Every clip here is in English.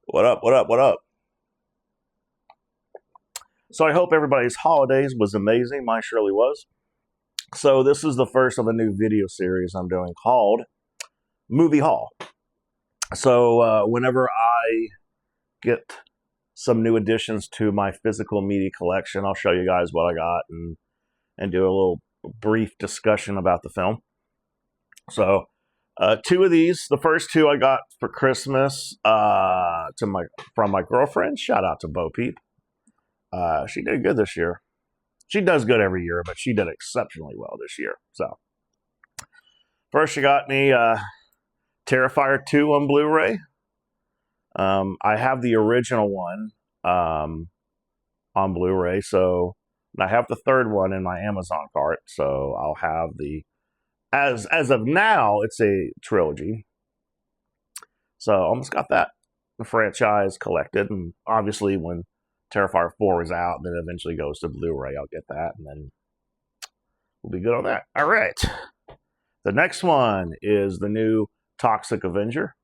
What up? What up? What up? So I hope everybody's holidays was amazing. Mine surely was. So this is the first of a new video series I'm doing called Movie Haul. So whenever I get some new additions to my physical media collection, I'll show you guys what I got and do a little brief discussion about the film. So two of these, the first two I got for Christmas from my girlfriend. Shout out to Bo Peep. She did good this year. She does good every year, but she did exceptionally well this year. So first, she got me Terrifier 2 on Blu-ray. I have the original one on Blu-ray, so I have the third one in my Amazon cart. So I'll have the as of now, it's a trilogy. So almost got that the franchise collected, and obviously when Terrifier 4 is out, then eventually goes to Blu-ray. I'll get that, and then we'll be good on that. All right. The next one is the new Toxic Avenger.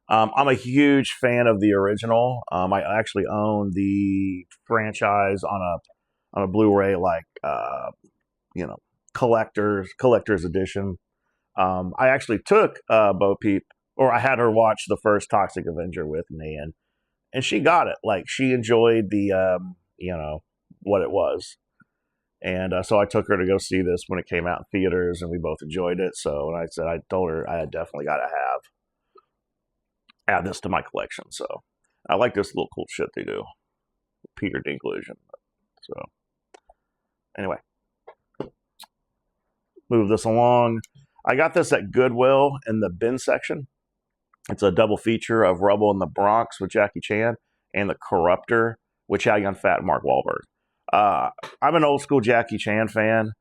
I'm a huge fan of the original. I actually own the franchise on a Blu-ray, like collector's edition. I actually took Bo Peep, or I had her watch the first Toxic Avenger with me, and she got it. Like, she enjoyed the what it was, and so I took her to go see this when it came out in theaters, and we both enjoyed it. So, and I told her I had definitely got to add this to my collection. So I like this little cool shit they do, Peter Dinklage. So anyway, move this along. I got this at Goodwill in the bin section. It's a double feature of Rubble in the Bronx with Jackie Chan and The Corruptor with Chow Yun-Fat and Mark Wahlberg. I'm an old school Jackie Chan fan.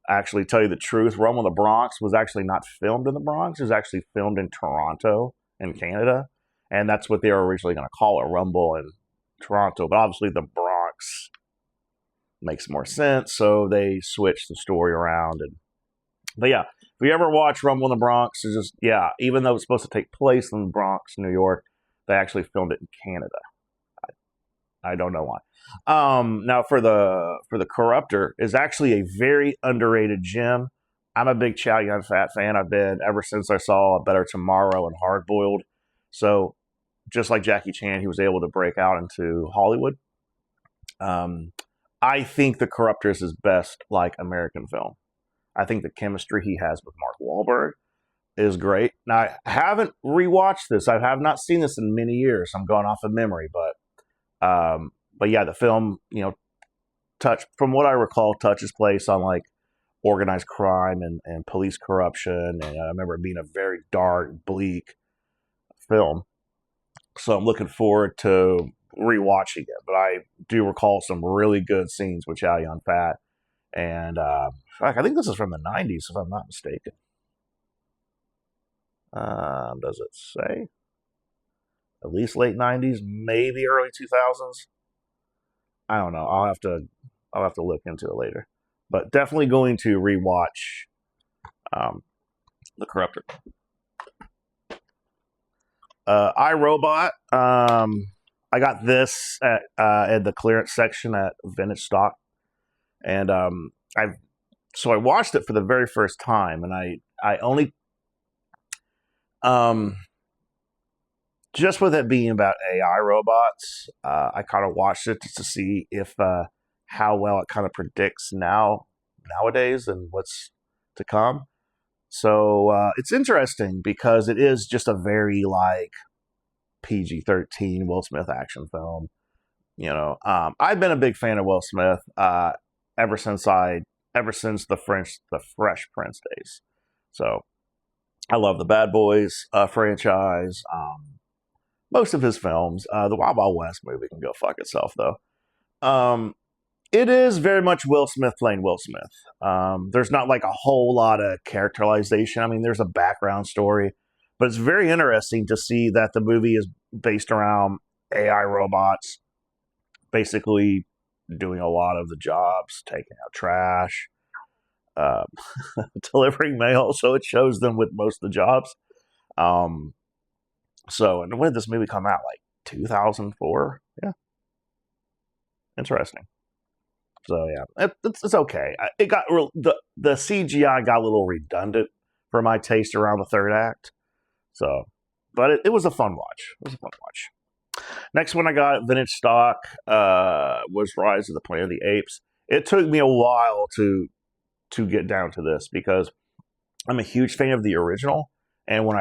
Actually, tell you the truth, Rubble in the Bronx was actually not filmed in the Bronx. It was actually filmed in Toronto, in Canada. And that's what they were originally going to call it, Rumble in Toronto. But obviously the Bronx makes more sense, so they switched the story around. But yeah, if you ever watch Rumble in the Bronx, it's just, yeah, even though it's supposed to take place in the Bronx, New York, they actually filmed it in Canada. I don't know why. Now for the Corruptor is actually a very underrated gem. I'm a big Chow Yun-Fat fan. I've been ever since I saw A Better Tomorrow and Hard Boiled. So just like Jackie Chan, he was able to break out into Hollywood. I think The Corruptor is his best American film. I think the chemistry he has with Mark Wahlberg is great. Now, I haven't rewatched this. I have not seen this in many years. I'm going off of memory, but yeah, the film, from what I recall, touches place on organized crime and police corruption. And I remember it being a very dark, bleak film. So I'm looking forward to rewatching it. But I do recall some really good scenes with Chow Yun-Fat. And I think this is from the 90s, if I'm not mistaken. Does it say? At least late 90s, maybe early 2000s. I don't know. I'll have to look into it later. But definitely going to rewatch The Corruptor. iRobot. I got this at the clearance section at Vintage Stock, and I watched it for the very first time, and I only just with it being about AI robots, I kind of watched it just to see if how well it kind of predicts nowadays and what's to come. So it's interesting because it is just a very PG-13 Will Smith action film. I've been a big fan of Will Smith ever since the Fresh Prince days. So I love the Bad Boys franchise. Most of his films. The Wild Wild West movie can go fuck itself, though. It is very much Will Smith playing Will Smith. There's not a whole lot of characterization. I mean, there's a background story, but it's very interesting to see that the movie is based around AI robots basically doing a lot of the jobs, taking out trash, delivering mail. So it shows them with most of the jobs. So, and when did this movie come out? Like 2004? Yeah, interesting. So yeah, it's okay. It got the CGI got a little redundant for my taste around the third act. So, but it was a fun watch. It was a fun watch. Next one I got vintage stock was Rise of the Planet of the Apes. It took me a while to get down to this because I'm a huge fan of the original, and when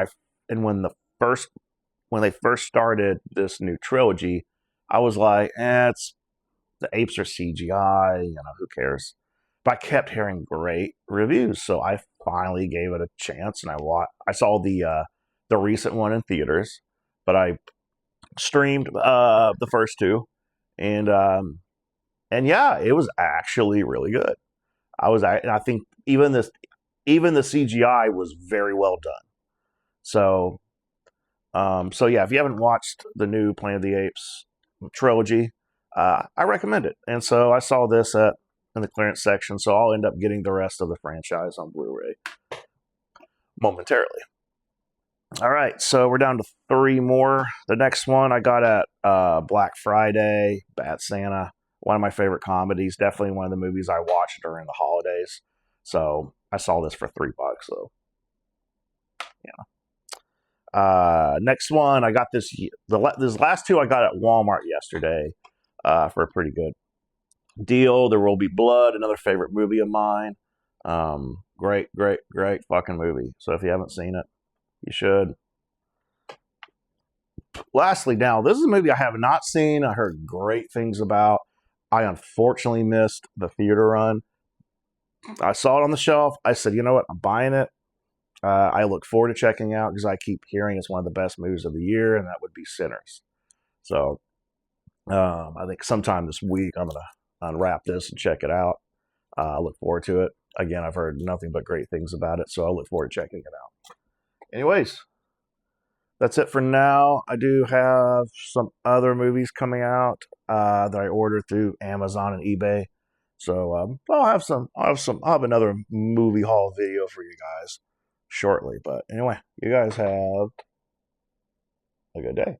they first started this new trilogy, I was like, it's the apes are CGI, who cares? But I kept hearing great reviews, so I finally gave it a chance, and I saw the recent one in theaters, but I streamed the first two, and yeah, it was actually really good. I think even the CGI was very well done. So so yeah, if you haven't watched the new Planet of the Apes trilogy, I recommend it. And so I saw this in the clearance section, so I'll end up getting the rest of the franchise on Blu-ray momentarily. All right, so we're down to 3 more. The next one I got at Black Friday, Bad Santa, one of my favorite comedies. Definitely one of the movies I watched during the holidays. So I saw this for $3. So yeah. Next one, I got this. This last two I got at Walmart yesterday for a pretty good deal. There Will Be Blood, another favorite movie of mine. Great, great, great fucking movie. So if you haven't seen it, you should. Lastly, now this is a movie I have not seen. I heard great things about. I unfortunately missed the theater run. I saw it on the shelf. I said, you know what, I'm buying it. I look forward to checking out because I keep hearing it's one of the best movies of the year, and that would be Sinners. So I think sometime this week I'm going to unwrap this and check it out. I look forward to it. Again, I've heard nothing but great things about it, so I look forward to checking it out. Anyways, that's it for now. I do have some other movies coming out that I ordered through Amazon and eBay. So I'll have another movie haul video for you guys shortly. But anyway, you guys have a good day.